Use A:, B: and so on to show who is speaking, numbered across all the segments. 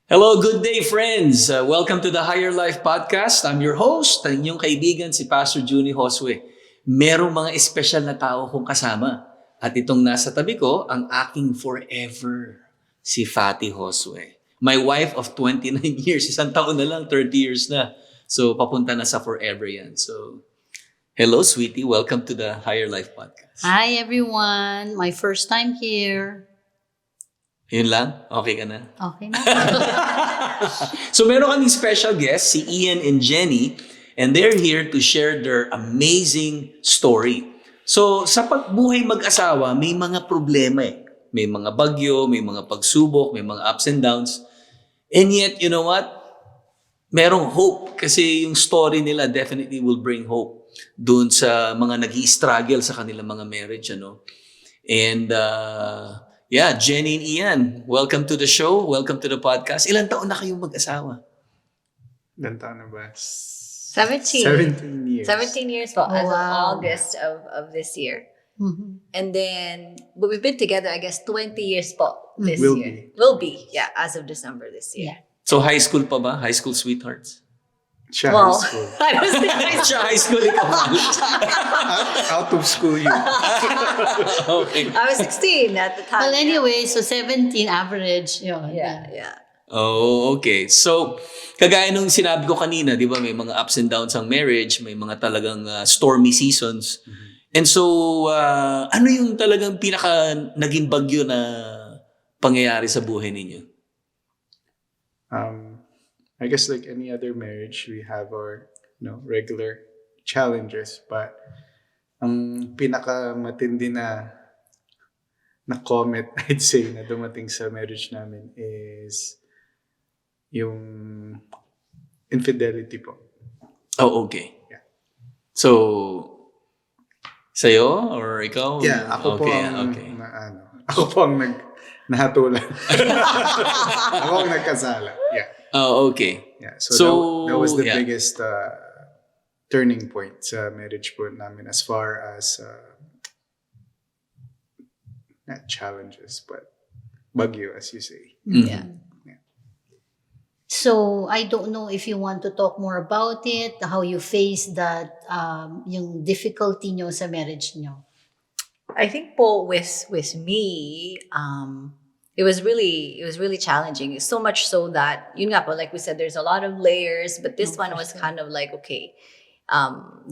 A: Hello, good day friends! Welcome to the Higher Life Podcast. I'm your host, ang inyong kaibigan si Pastor Junie Josue. Merong mga espesyal na tao kong kasama. At itong nasa tabi ko, ang aking forever, si Fatty Josue. My wife of 29 years, isang taon na lang, 30 years na. So papunta na sa forever yan. So, hello sweetie, welcome to the Higher Life Podcast.
B: Hi everyone, my first time here.
A: Yun lang? Okay ka na?
B: Okay na.
A: So meron kaming special guest, si Ian and Jenny, and they're here to share their amazing story. So sa pagbuhay mag-asawa, may mga problema eh. May mga bagyo, may mga pagsubok, may mga ups and downs. And yet, you know what? Merong hope kasi yung story nila definitely will bring hope doon sa mga nag-i-struggle sa kanilang mga marriage, ano? And yeah, Jenny and Ian, welcome to the show. Welcome to the podcast. Ilan taon na kayong mag-asawa?
C: Ilan taon na ba?
D: 17.
C: 17 years.
D: 17 years po, as of
B: Wow.
D: August of this year.
B: Mhm.
D: And then, but we've been together, I guess, 20 years po this
C: Will
D: year.
C: be.
D: Will be, yeah, as of December this year.
A: So high school pa ba? High school sweethearts?
C: Siya
D: Well,
C: high school.
D: I was
A: Siya high school, ikaw
C: Out of school you.
A: Okay.
D: I was 16 at the time.
B: Well, anyway, so 17 average. Yun.
D: Yeah.
A: Oh, okay. So, kagaya nung sinabi ko kanina, di ba, may mga ups and downs ang marriage, may mga talagang stormy seasons. And so, ano yung talagang pinaka naging bagyo na pangyayari sa buhay ninyo?
C: I guess like any other marriage, we have our regular challenges. But ang pinakamatindi na comment, I'd say, na dumating sa marriage namin is yung infidelity po.
A: Oh, okay.
C: Yeah.
A: So, sa'yo or ikaw?
C: Yeah, ako po
A: Okay,
C: ang
A: okay.
C: ako po ang nahatulan. Ako ang nagkasala. Yeah.
A: Oh, okay.
C: Yeah.
A: So,
C: So, that was the
A: yeah.
C: biggest turning point sa marriage po namin as far as not challenges but bagyo, as you say.
A: Mhm.
D: Yeah.
B: So, I don't know if you want to talk more about it, how you face that, yung difficulty nyo sa marriage nyo.
D: I think po with me, it was really challenging. So much so that yun nga po, like we said, there's a lot of layers, but this one was kind of like, okay,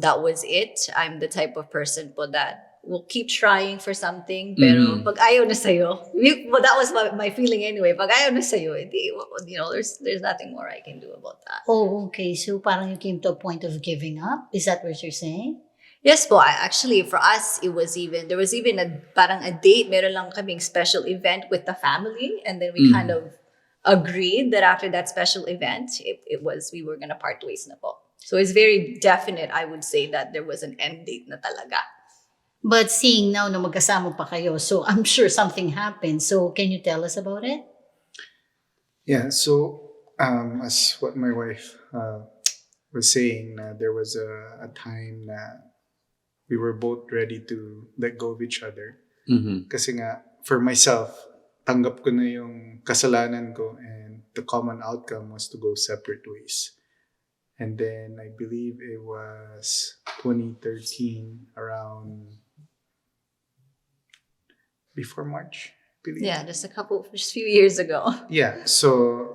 D: that was it. I'm the type of person po that will keep trying for something, pero pag ayaw na sa'yo, well, that was my feeling anyway. Pag ayaw na sa'yo, there's nothing more I can do about that.
B: Oh, okay. So, parang you came to a point of giving up? Is that what you're saying?
D: Yes po, actually for us there was even a parang a date, meron lang kaming special event with the family, and then we kind of agreed that after that special event, we were gonna part ways na po. So it's very definite, I would say, that there was an end date na talaga.
B: But seeing now na magkasama pa kayo, so I'm sure something happened. So, can you tell us about it?
C: Yeah. So, as what my wife was saying, there was a time na we were both ready to let go of each other.
A: Mhm.
C: Kasi nga, for myself, tanggap ko na yung kasalanan ko, and the common outcome was to go separate ways. And then I believe it was 2013, around before March, I believe.
D: Yeah, just a few years ago.
C: Yeah. So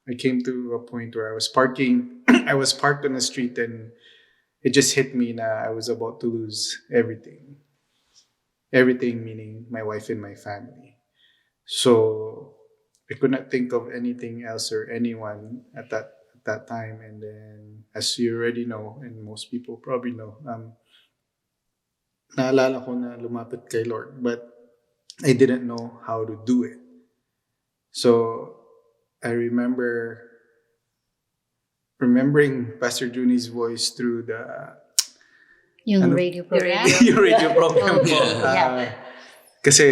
C: I came to a point where I was parking. I was parked on the street, and it just hit me that I was about to lose everything. Everything meaning my wife and my family. So I could not think of anything else or anyone at that time. And then, as you already know, and most people probably know, naalala ko na lumapit kay Lord, but I didn't know how to do it. So I remembering Pastor Junie's voice through
B: Yung
C: Ano?
B: radio program?
C: yung radio program
B: Okay,
C: po.
B: yeah.
C: Kasi,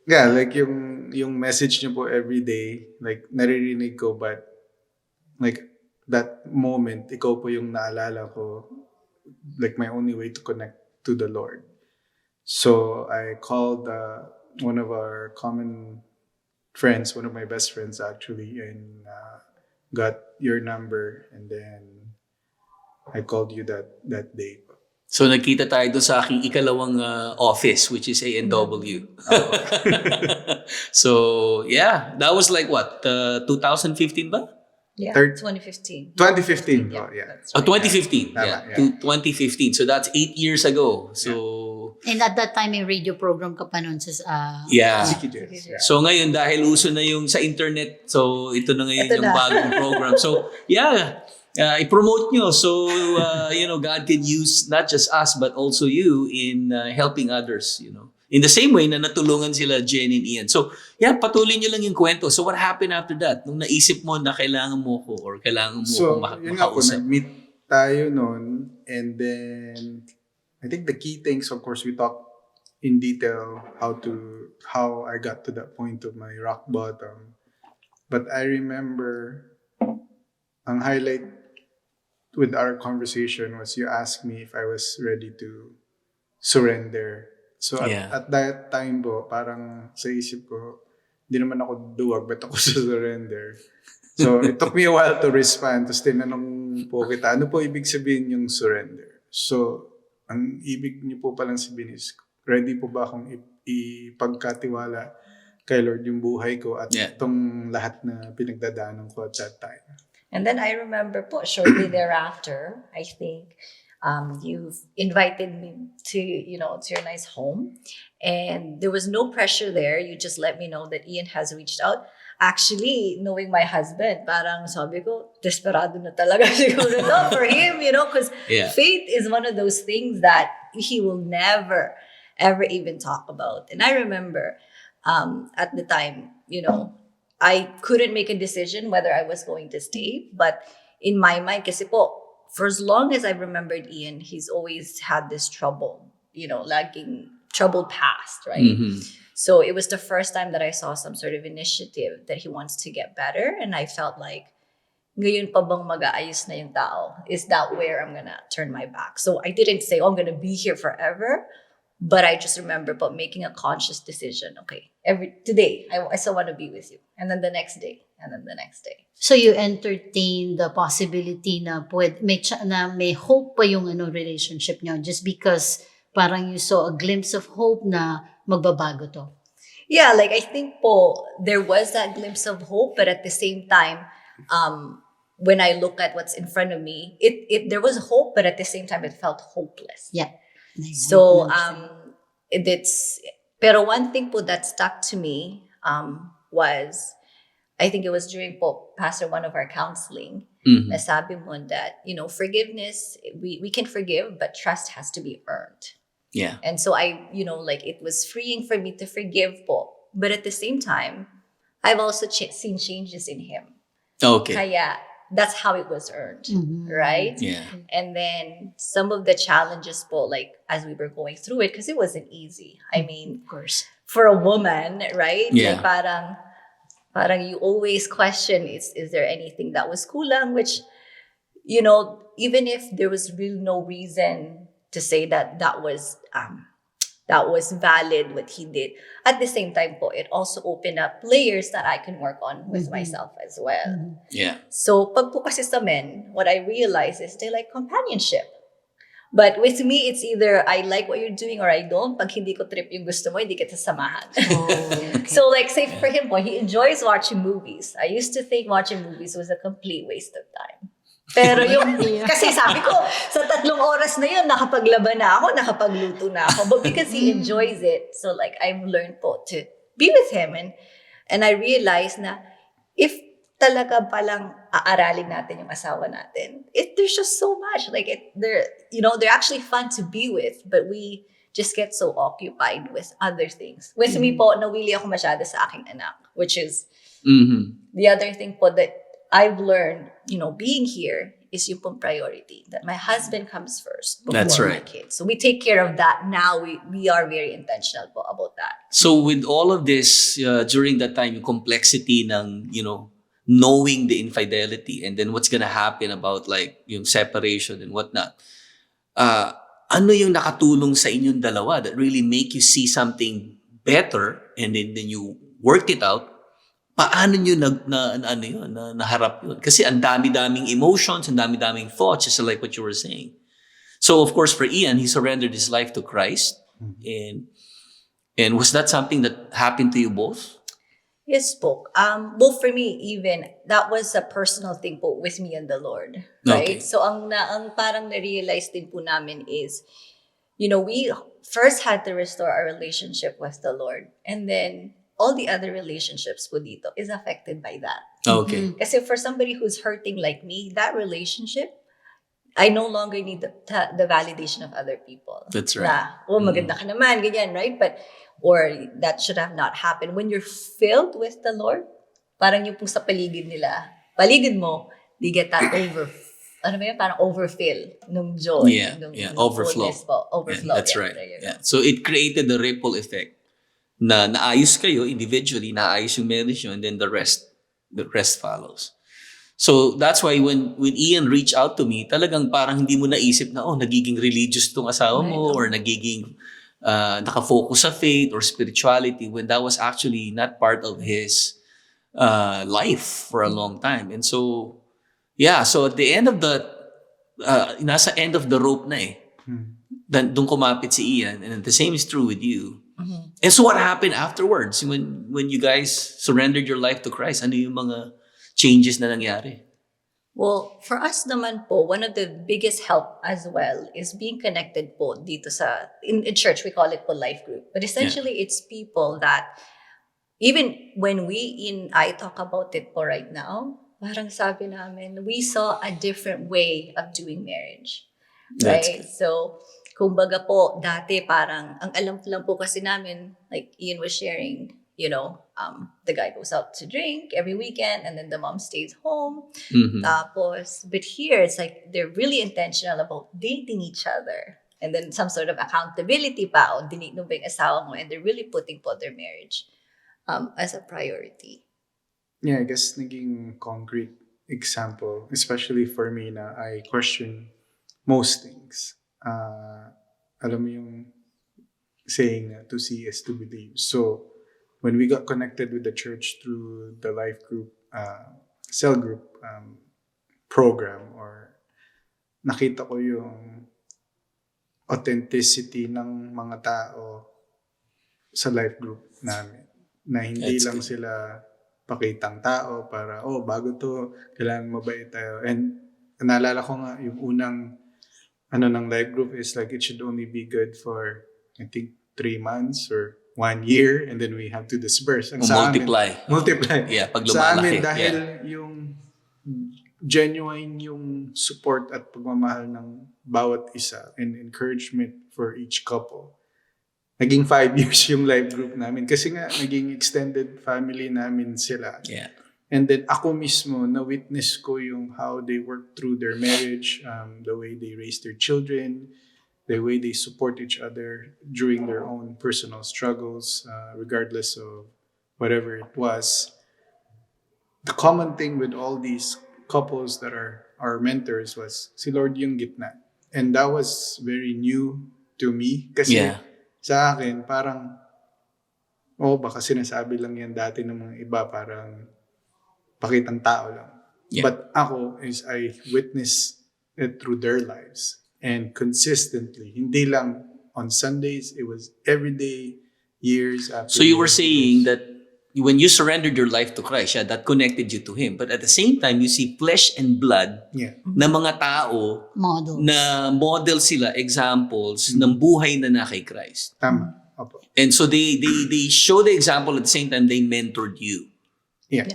C: yeah, like yung message niyo po every day, like naririnig ko, but like that moment, ikaw po yung naalala ko, like my only way to connect to the Lord. So I called one of our common friends, one of my best friends actually, and got your number, and then I called you that day.
A: So nagkita tayo doon sa aking ikalawang office, which is A&W. So yeah, that was like what, 2015 ba?
D: Yeah,
C: Third-
D: 2015.
C: 2015.
D: Yeah,
C: Oh, yeah.
D: that's
A: Oh,
D: right.
A: 2015.
C: Tama,
A: Yeah,
C: yeah.
A: 2015. So that's 8 years ago. So
B: And at that time, may radio program ka pa nun sa...
A: yeah.
C: CKJs, yeah.
A: So ngayon dahil uso na yung sa internet, so ito na ngayon
D: Ito
A: yung
D: na.
A: bagong program. So yeah, i-promote nyo so God can use not just us but also you in helping others, In the same way na natulungan sila Jen and Ian. So yeah, patuloy nyo lang yung kwento. So what happened after that? Nung naisip mo na kailangan mo ko or kailangan mo
C: So,
A: akong
C: yun nga po,
A: makausap.
C: nag-meet tayo noon, and then I think the key things, of course, we talked in detail how I got to that point of my rock bottom. But I remember ang highlight with our conversation was you asked me if I was ready to surrender. So
A: Yeah.
C: at that time po, parang sa isip ko, hindi naman ako duwag, ba't ako surrender? So it took me a while to respond. Tapos tinanong po kita, ano po ibig sabihin yung surrender? So ang ibig niyo po palang sabihin is, ready po ba akong ipagkatiwala kay Lord yung buhay ko at
A: Yeah.
C: itong lahat na pinagdadaanan ko at that time?
D: And then I remember po, shortly thereafter, I think, you've invited me to your nice home. And there was no pressure there. You just let me know that Ian has reached out. Actually, knowing my husband, parang sabi ko, desperado na talaga siguro to for him, because
A: Yeah.
D: faith is one of those things that he will never, ever even talk about. And I remember at the time, I couldn't make a decision whether I was going to stay. But in my mind, kasi po, for as long as I remembered Ian, he's always had this trouble, lacking troubled past, right?
A: Mhm.
D: So it was the first time that I saw some sort of initiative that he wants to get better. And I felt like, ngayon pa bang mag-aayos na yung tao? Is that where I'm gonna turn my back? So I didn't say, I'm gonna be here forever. But I just remember making a conscious decision. Okay, today, I still want to be with you. And then the next day, and then the next day.
B: So you entertain the possibility na may hope pa yung relationship niyo just because parang you saw a glimpse of hope na magbabago to.
D: Yeah, like I think there was that glimpse of hope, but at the same time, when I look at what's in front of me, there was hope, but at the same time, it felt hopeless.
B: Yeah.
D: So pero one thing that stuck to me was, I think it was during Pastor one of our counseling,
A: Mhm.
D: na sabi mo that forgiveness, we can forgive, but trust has to be earned.
A: Yeah.
D: And so it was freeing for me to forgive but at the same time, I've also seen changes in him.
A: Okay.
D: Kaya that's how it was earned, right?
A: Yeah.
D: And then some of the challenges like as we were going through it, because it wasn't easy. I mean,
B: Of course.
D: for a woman, right?
A: Yeah.
D: Like parang you always question, is there anything that was kulang? Which, even if there was really no reason to say that was valid what he did, at the same time it also opened up layers that I can work on with myself as well.
A: Yeah.
D: So pag po kasi sa men, what I realize is they like companionship. But with me, it's either I like what you're doing or I don't. Pag hindi ko trip yung gusto mo, hindi kita samahan.
B: Oh, okay.
D: So like say for him he enjoys watching movies. I used to think watching movies was a complete waste of time. Pero kasi sabi ko, sa 3 oras na yun, nakapaglaba na ako, nakapagluto na ako. But because he enjoys it, so like I've learned to be with him. And I realized na if talaga palang aaralin natin yung asawa natin, there's just so much. Like they're actually fun to be with, but we just get so occupied with other things. With me nawili ako masyado sa aking anak, which is the other thing that I've learned, being here is yung priority. That my husband comes first before
A: That's
D: my
A: right.
D: kids. So we take care of that. Now we are very intentional about that.
A: So with all of this, during that time, yung complexity ng, knowing the infidelity and then what's gonna happen about like yung separation and whatnot, ano yung nakatulong sa inyong dalawa that really make you see something better and then you worked it out paano nyo naharap yun? Kasi ang dami-daming emotions, ang dami-daming thoughts, just like what you were saying. So of course for Ian, he surrendered his life to Christ. And was that something that happened to you both?
D: Yes po. Both for me, even, that was a personal thing po with me and the Lord. Right?
A: Okay.
D: So, ang parang na-realize din po namin is, we first had to restore our relationship with the Lord. And then, all the other relationships po dito is affected by that.
A: Okay.
D: Kasi for somebody who's hurting like me, that relationship, I no longer need the validation of other people.
A: That's right.
D: Na, maganda ka naman, ganyan, right? Or that should have not happened. When you're filled with the Lord, parang yung po sa paligid mo, they get that parang overfill ng joy.
A: Yeah, overflow.
D: Overflow.
A: Yeah, that's
D: yeah,
A: right.
D: there you go.
A: Yeah. So it created the ripple effect na naayos kayo individually, naayos yung marriage nyo, and then the rest follows. So that's why when Ian reached out to me, talagang parang hindi mo naisip na, nagiging religious tong asawa mo, or nagiging nakafocus sa faith or spirituality, when that was actually not part of his life for a long time. And so, so at the end of nasa end of the rope na eh. Doon kumapit si Ian, and the same is true with you. And so what happened afterwards when you guys surrendered your life to Christ? Ano yung mga changes na nangyari?
D: Well, for us naman po, one of the biggest help as well is being connected po dito in church, we call it po life group. But essentially, it's people that, even when I talk about it po right now, parang sabi namin, we saw a different way of doing marriage. Right? So, kumbaga po, dati parang, ang alam lang po kasi namin, like Ian was sharing, the guy goes out to drink every weekend and then the mom stays home. Tapos, but here, it's like they're really intentional about dating each other. And then some sort of accountability pa, o dinigno ba yung asawa mo, and they're really putting po their marriage as a priority.
C: Yeah, I guess naging concrete example, especially for me na I question most things. Alam mo yung saying na to see is to believe. So, when we got connected with the church through the life group, cell group program, or nakita ko yung authenticity ng mga tao sa life group namin. Na hindi
A: That's
C: lang
A: good.
C: sila pakitang tao para, bago to, kailangan mabait tayo. And naalala ko nga, yung unang ng life group is like, it should only be good for, I think, 3 months or 1 year, and then we have to disperse. Ang sa
A: Multiply.
C: Amin, multiply.
A: Yeah, pag
C: Sa
A: lumalaki.
C: amin, dahil yung genuine yung support at pagmamahal ng bawat isa and encouragement for each couple, naging 5 years yung life group namin. Kasi nga, naging extended family namin sila.
A: Yeah.
C: And then ako mismo, na-witness ko yung how they work through their marriage, the way they raise their children, the way they support each other during their own personal struggles, regardless of whatever it was. The common thing with all these couples that are our mentors was si Lord yung gitna. And that was very new to me. Kasi sa akin, parang, baka sinasabi lang yan dati ng mga iba, parang pakitang tao lang.
A: Yeah.
C: But ako is I witness it through their lives. And consistently, hindi lang on Sundays, it was every day, years after.
A: So you were saying that when you surrendered your life to Christ, that connected you to Him. But at the same time, you see flesh and blood na mga tao
B: Models.
A: na model sila, examples ng buhay na kay Christ.
C: Tama. Opo.
A: And so they show the example at the same time they mentored you.
C: Yeah.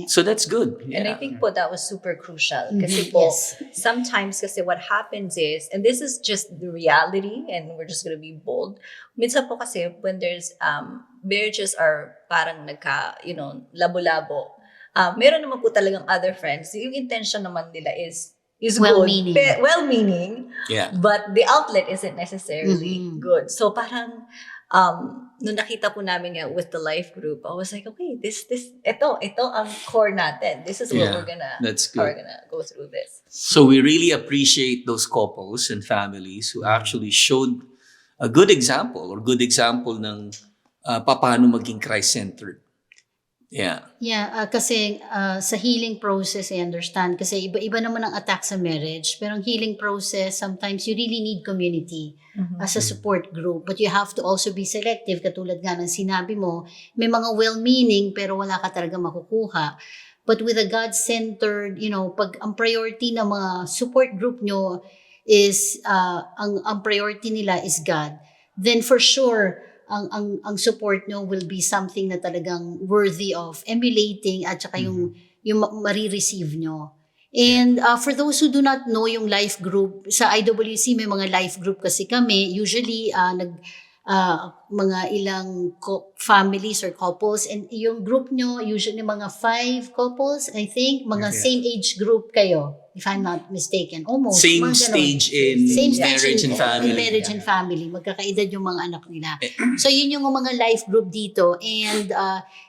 A: So that's good.
D: And I
A: Yeah.
D: think po that was super crucial. Kasi po,
B: Yes.
D: sometimes kasi what happens is, and this is just the reality, and we're just gonna be bold. Minsan po kasi when there's, marriages are parang labo-labo. Meron naman po talagang other friends. Yung intention naman nila is
B: Well-meaning.
D: good. Well-meaning.
A: Yeah.
D: But the outlet isn't necessarily good. So parang, nung nakita po namin nga with the life group, I was like, okay, ito ang core natin. This is what
A: That's
D: how we're
A: good.
D: gonna go through this.
A: So we really appreciate those couples and families who actually showed a good example ng paano maging Christ-centered. Yeah.
B: Yeah, kasi sa healing process, I understand. Kasi iba-iba naman ang attack sa marriage. Pero ang healing process, sometimes you really need community as a support group. But you have to also be selective. Katulad nga ng sinabi mo, may mga well-meaning pero wala ka talaga makukuha. But with a God-centered, pag ang priority ng mga support group nyo is, ang priority nila is God, then for sure, ang support nyo will be something na talagang worthy of emulating at saka yung marireceive nyo. And for those who do not know yung life group, sa IWC may mga life group kasi kami, usually mga ilang families or couples, and yung group nyo, usually mga 5 couples, I think, mga same age group kayo, if I'm not mistaken. Almost.
A: Same
B: mga ganon.
A: stage in
B: Same stage
A: marriage and family.
B: In marriage and family. Magkakaedad yung mga anak nila. So yun yung mga life group dito. And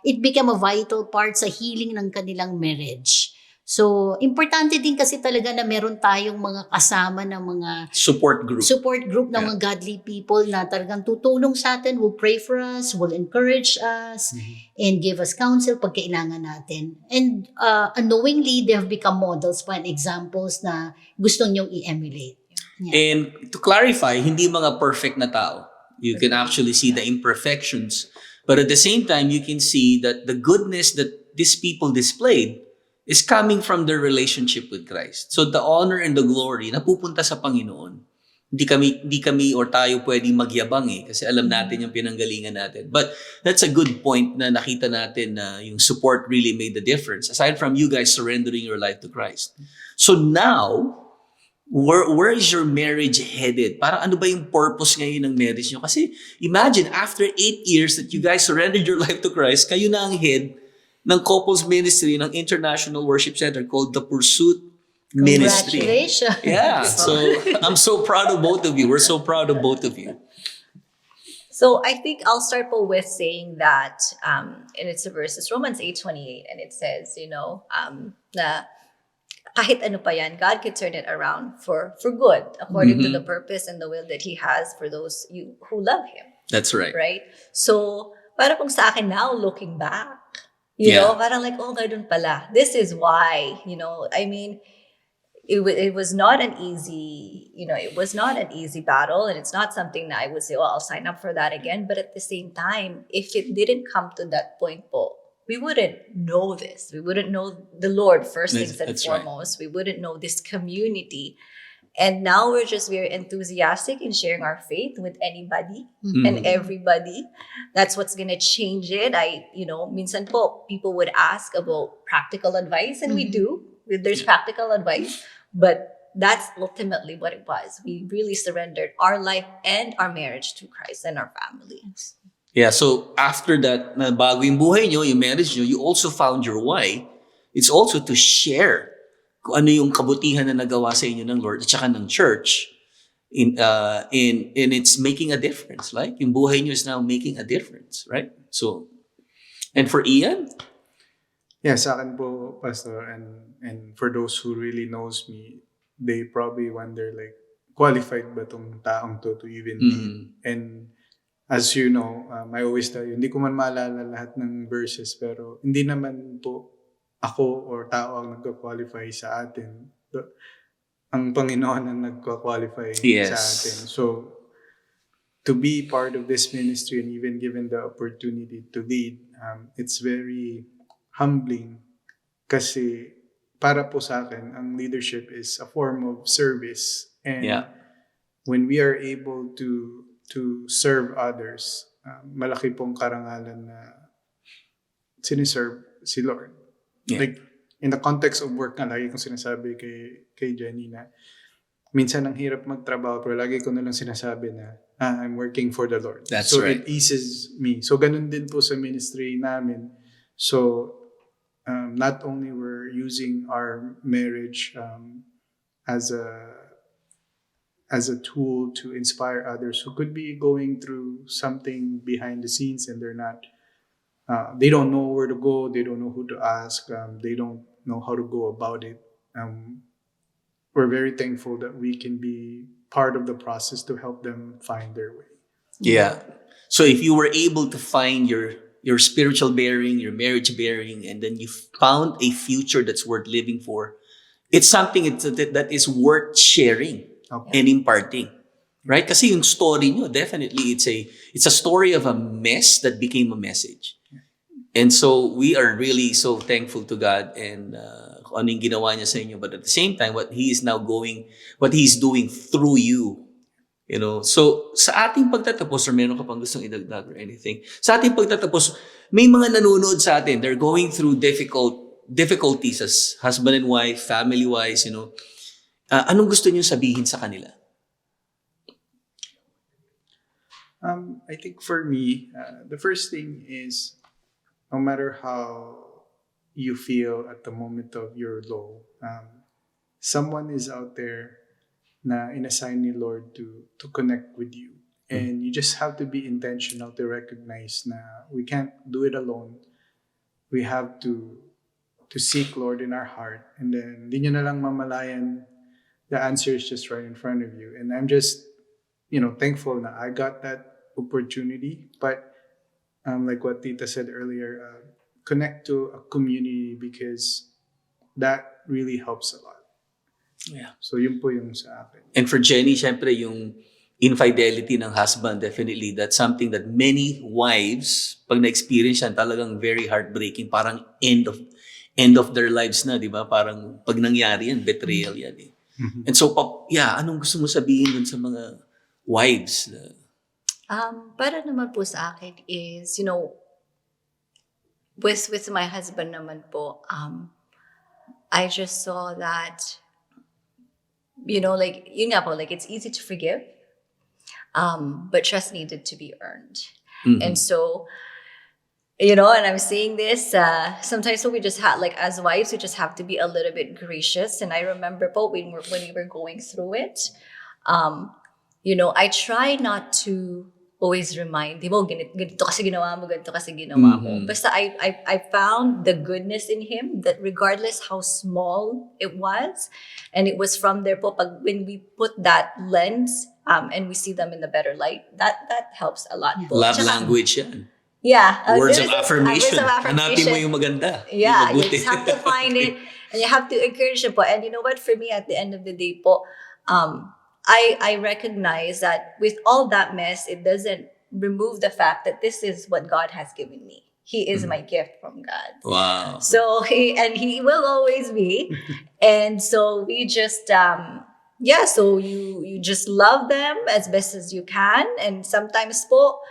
B: it became a vital part sa healing ng kanilang marriage. So, importante din kasi talaga na meron tayong mga kasama ng mga
A: Support group.
B: ng mga godly people na talagang tutulong sa atin, will pray for us, will encourage us, and give us counsel pag kailangan natin. And unknowingly, they have become models and examples na gusto nyong i-emulate. Yeah.
A: And to clarify, hindi mga perfect na tao. You can actually see the imperfections. But at the same time, you can see that the goodness that these people displayed is coming from their relationship with Christ. So the honor and the glory napupunta sa Panginoon. Hindi kami or tayo pwedeng magyabang kasi alam natin yung pinanggalingan natin. But that's a good point na nakita natin na yung support really made the difference. Aside from you guys surrendering your life to Christ. So now, where is your marriage headed? Parang ano ba yung purpose ngayon ng marriage nyo? Kasi imagine, after 8 years that you guys surrendered your life to Christ, kayo na ang head ng couples ministry ng International Worship Center called The Pursuit Ministry.
B: Congratulations.
A: Yeah. So I'm so proud of both of you. We're so proud of both of you.
D: So I think I'll start with saying that, and it's a verse, it's Romans 8:28, and it says, na kahit ano pa yan, God can turn it around for good, according to the purpose and the will that He has for those who love Him.
A: That's right.
D: Right? So, para kung sa akin now, looking back, parang like, oh, ganun pala. This is why, I mean, it was not an easy, it was not an easy battle, and it's not something that I would say, I'll sign up for that again. But at the same time, if it didn't come to that point po, we wouldn't know this. We wouldn't know the Lord first things and foremost. Right. We wouldn't know this community. And now we're just very enthusiastic in sharing our faith with anybody and everybody. That's what's gonna change it. Minsan po, people would ask about practical advice, and we do. There's practical advice, but that's ultimately what it was. We really surrendered our life and our marriage to Christ and our families.
A: Yeah, so after that, na bago yung buhay nyo, yung marriage nyo, you also found your why. It's also to share kung ano yung kabutihan na nagawa sa inyo ng Lord at saka ng church, in it's making a difference. Like, yung buhay nyo is now making a difference, right? So, and for Ian?
C: Yeah, sa akin po, Pastor, and for those who really knows me, they probably wonder, like, qualified ba tong taong to even lead? And as you know, I always tell you, hindi ko man maalala lahat ng verses, pero hindi naman po ako or tao ang nagka-qualify sa atin. Ang Panginoon ang nagka-qualify sa atin. So, to be part of this ministry and even given the opportunity to lead, it's very humbling kasi para po sa akin, ang leadership is a form of service. And when we are able to serve others, malaki pong karangalan na siniserve si Lord. Yeah. Like, in the context of work nga, lagi kong sinasabi kay Jenny na minsan ang hirap magtrabaho, pero lagi ko nalang sinasabi na I'm working for the Lord.
A: That's
C: so
A: right.
C: It eases me. So ganun din po sa ministry namin. So not only we're using our marriage as a tool to inspire others who could be going through something behind the scenes and they're not, they don't know where to go, they don't know who to ask, they don't know how to go about it. We're very thankful that we can be part of the process to help them find their way.
A: Yeah. So if you were able to find your your spiritual bearing, your marriage bearing, and then you found a future that's worth living for, it's something that is worth sharing
C: Okay.
A: and imparting. Right? Kasi yung story nyo, definitely it's a story of a mess that became a message. And so we are really so thankful to God and kung ano yung ginawa niya sa inyo. But at the same time, what He's doing through you. You know, so sa ating pagtatapos, or meron ka pang gustong idagdag or anything, sa ating pagtatapos, may mga nanonood sa atin, they're going through difficulties as husband and wife, family-wise, you know. Anong gusto niyo sabihin sa kanila?
C: I think for me, the first thing is, no matter how you feel at the moment of your low, someone is out there na inassign ni Lord to connect with you. And you just have to be intentional to recognize na we can't do it alone. We have to seek Lord in our heart. And then, di nyo na lang mamalayan, the answer is just right in front of you. And I'm just, thankful na I got that opportunity. But like what Tita said earlier, connect to a community because that really helps a lot.
A: Yeah.
C: So yun po yung sa akin.
A: And for Jenny, syempre yung infidelity ng husband, definitely, that's something that many wives, pag na-experience yan, talagang very heartbreaking. Parang end of their lives na, di ba? Parang pag nangyari yan, betrayal yan eh.
C: Mm-hmm.
A: And so, anong gusto mo sabihin dun sa mga wives?
D: Para naman po sa akin is, with my husband naman po, I just saw that, like, yun nga po, like, it's easy to forgive, but trust needed to be earned.
A: Mhm.
D: And so, and I'm saying this, sometimes we just have, like, as wives, we just have to be a little bit gracious. And I remember po, when we were going through it, I try not to always remind, di ba, ganito kasi ginawa mo, ganito kasi ginawa mo.
A: Mhm.
D: Basta I found the goodness in him that regardless how small it was, and it was from there po, when we put that lens, and we see them in the better light, that helps a lot po.
A: Love
D: Tsaka-
A: language yan.
D: Yeah.
A: Words
D: there's
A: of affirmation.
D: Words of
A: Hanapin mo yung maganda.
D: Yeah,
A: yung
D: you
A: mabuti.
D: just have to find it, and you have to encourage it po. And you know what? For me, at the end of the day po, I recognize that with all that mess, it doesn't remove the fact that this is what God has given me. He is my gift from God.
A: Wow.
D: So he will always be. And so we just so you just love them as best as you can. And sometimes po,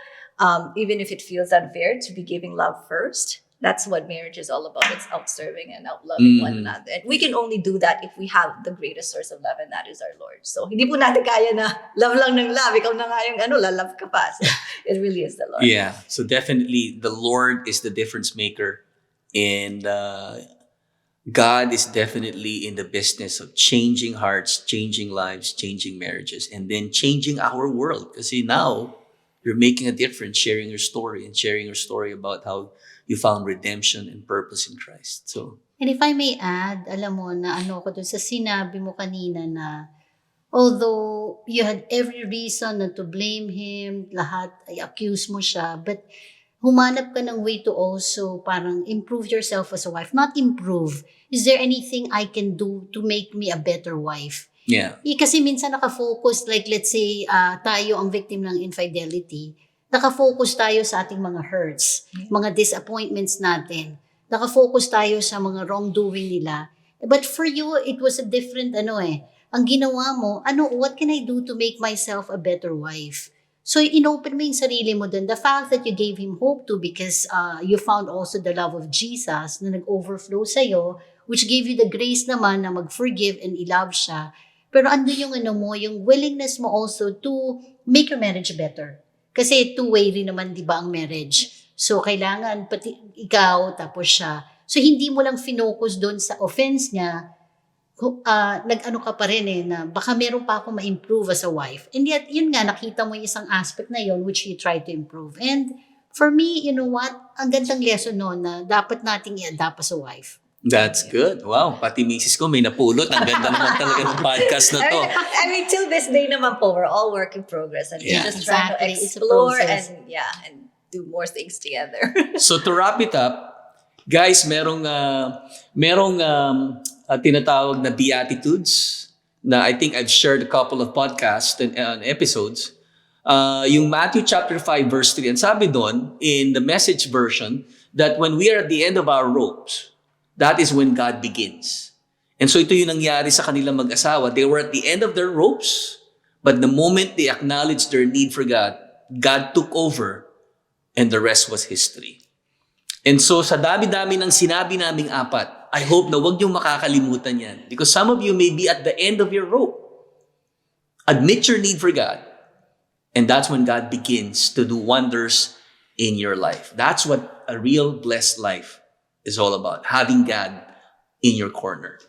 D: even if it feels unfair to be giving love first, that's what marriage is all about. It's out-serving and out-loving one another. And we can only do that if we have the greatest source of love, and that is our Lord. So hindi po natin kaya na love lang ng love. Ikaw na nga yung lalove ka pa. So it really is the Lord.
A: Yeah. So definitely, the Lord is the difference maker. And God is definitely in the business of changing hearts, changing lives, changing marriages, and then changing our world. Kasi now, you're making a difference, sharing your story about how you found redemption and purpose in Christ. So,
B: And if I may add, alam mo na ko dun sa sinabi mo kanina na although you had every reason na to blame him, lahat ay accuse mo siya, but humanap ka ng way to also parang improve yourself as a wife. Not improve. Is there anything I can do to make me a better wife?
A: yeah.
B: Kasi minsan nakafocus, like let's say tayo ang victim ng infidelity, nakafocus tayo sa ating mga hurts, mga disappointments natin. Nakafocus tayo sa mga wrongdoing nila. But for you, it was a different Ang ginawa mo, what can I do to make myself a better wife? So inopen mo yung sarili mo dun. The fact that you gave him hope to because you found also the love of Jesus na nag-overflow sa'yo, which gave you the grace naman na mag-forgive and i-love siya. Pero andun yung yung willingness mo also to make your marriage better. Kasi two-way rin naman, di ba, ang marriage. So, kailangan pati ikaw, tapos siya. So, hindi mo lang finokus doon sa offense niya. Nag-ano ka pa rin na baka meron pa ako ma-improve as a wife. And yet, yun nga, nakita mo yung isang aspect na yun which you try to improve. And for me, you know what? Ang gandang lesson noon na dapat nating i-adapt as a wife.
A: That's good. Wow. Pati misis ko may napulot. Ang ganda naman talaga ng podcast na to.
D: I mean, till this day naman po, we're all work in progress, and
A: Yeah.
D: we're just trying to
B: Exactly. It's a
D: explore
B: process.
D: and do more things together.
A: So to wrap it up, guys, merong tinatawag na Beatitudes na I think I've shared a couple of podcasts and episodes. Yung Matthew chapter 5 verse 3, and sabi doon in the Message version that when we are at the end of our ropes, that is when God begins. And so ito yung nangyari sa kanilang mag-asawa. They were at the end of their ropes, but the moment they acknowledged their need for God, God took over and the rest was history. And so sa dami-dami ng sinabi naming apat, I hope na wag niyong makakalimutan yan. Because some of you may be at the end of your rope. Admit your need for God. And that's when God begins to do wonders in your life. That's what a real blessed life is all about. Having God in your corner.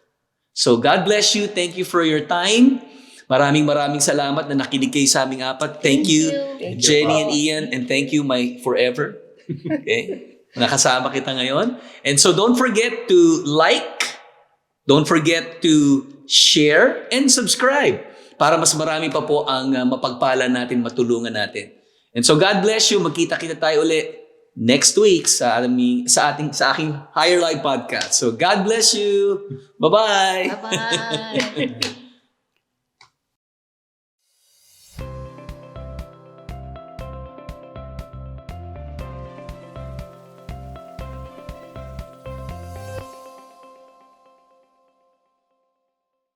A: So God bless you. Thank you for your time. Maraming salamat na nakinig kayo sa aming apat. Thank you, Jenny and Ian. And thank you, my forever. Okay? Nakasama kita ngayon. And so don't forget to like, don't forget to share, and subscribe para mas marami pa po ang mapagpala natin, matulungan natin. And so God bless you. Magkita-kita tayo ulit next week sa aking Higher Life podcast. So God bless you. Bye-bye.
B: Bye-bye.